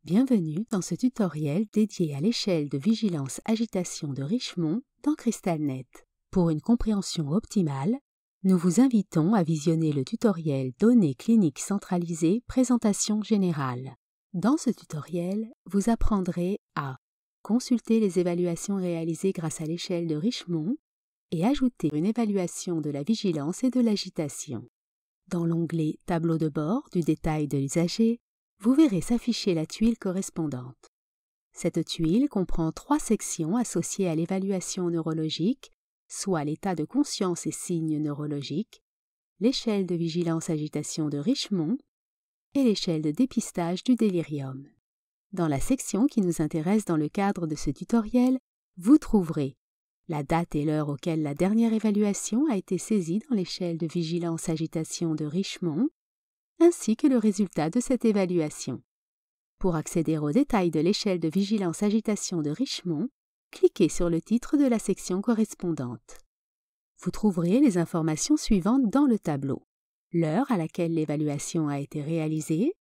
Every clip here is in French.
Bienvenue dans ce tutoriel dédié à l'échelle de vigilance-agitation de Richemont dans CrystalNet. Pour une compréhension optimale, nous vous invitons à visionner le tutoriel Données cliniques centralisées, présentation générale. Dans ce tutoriel, vous apprendrez à consulter les évaluations réalisées grâce à l'échelle de Richemont et ajouter une évaluation de la vigilance et de l'agitation. Dans l'onglet Tableau de bord du détail de l'usager, vous verrez s'afficher la tuile correspondante. Cette tuile comprend 3 sections associées à l'évaluation neurologique, soit l'état de conscience et signes neurologiques, l'échelle de vigilance-agitation de Richemont et l'échelle de dépistage du délirium. Dans la section qui nous intéresse dans le cadre de ce tutoriel, vous trouverez la date et l'heure auxquelles la dernière évaluation a été saisie dans l'échelle de vigilance-agitation de Richemont, ainsi que le résultat de cette évaluation. Pour accéder aux détails de l'échelle de vigilance-agitation de Richemont, cliquez sur le titre de la section correspondante. Vous trouverez les informations suivantes dans le tableau. L'heure à laquelle l'évaluation a été réalisée.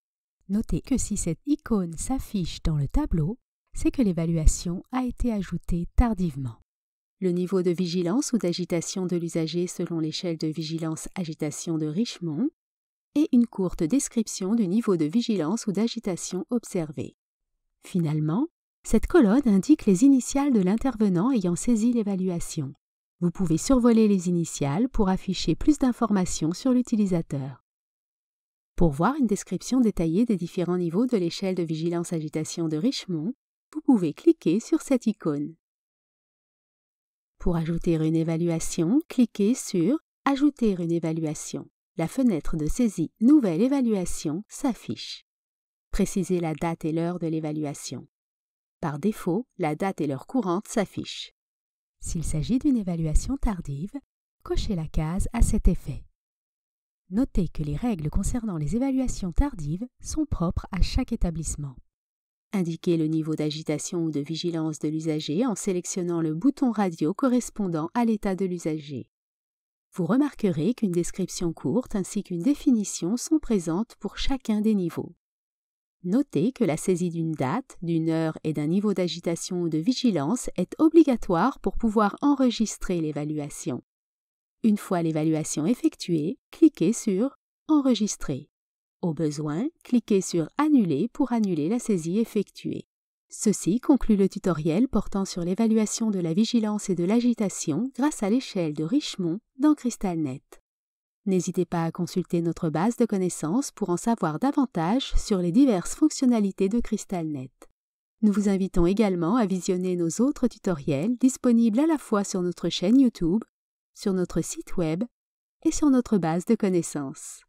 Notez que si cette icône s'affiche dans le tableau, c'est que l'évaluation a été ajoutée tardivement. Le niveau de vigilance ou d'agitation de l'usager selon l'échelle de vigilance-agitation de Richemont, et une courte description du niveau de vigilance ou d'agitation observé. Finalement, cette colonne indique les initiales de l'intervenant ayant saisi l'évaluation. Vous pouvez survoler les initiales pour afficher plus d'informations sur l'utilisateur. Pour voir une description détaillée des différents niveaux de l'échelle de vigilance-agitation de Richemont, vous pouvez cliquer sur cette icône. Pour ajouter une évaluation, cliquez sur « Ajouter une évaluation ». La fenêtre de saisie « Nouvelle évaluation » s'affiche. Précisez la date et l'heure de l'évaluation. Par défaut, la date et l'heure courante s'affichent. S'il s'agit d'une évaluation tardive, cochez la case à cet effet. Notez que les règles concernant les évaluations tardives sont propres à chaque établissement. Indiquez le niveau d'agitation ou de vigilance de l'usager en sélectionnant le bouton radio correspondant à l'état de l'usager. Vous remarquerez qu'une description courte ainsi qu'une définition sont présentes pour chacun des niveaux. Notez que la saisie d'une date, d'une heure et d'un niveau d'agitation ou de vigilance est obligatoire pour pouvoir enregistrer l'évaluation. Une fois l'évaluation effectuée, cliquez sur « Enregistrer ». Au besoin, cliquez sur « Annuler » pour annuler la saisie effectuée. Ceci conclut le tutoriel portant sur l'évaluation de la vigilance et de l'agitation grâce à l'échelle de Richemont dans CrystalNet. N'hésitez pas à consulter notre base de connaissances pour en savoir davantage sur les diverses fonctionnalités de CrystalNet. Nous vous invitons également à visionner nos autres tutoriels disponibles à la fois sur notre chaîne YouTube, sur notre site web et sur notre base de connaissances.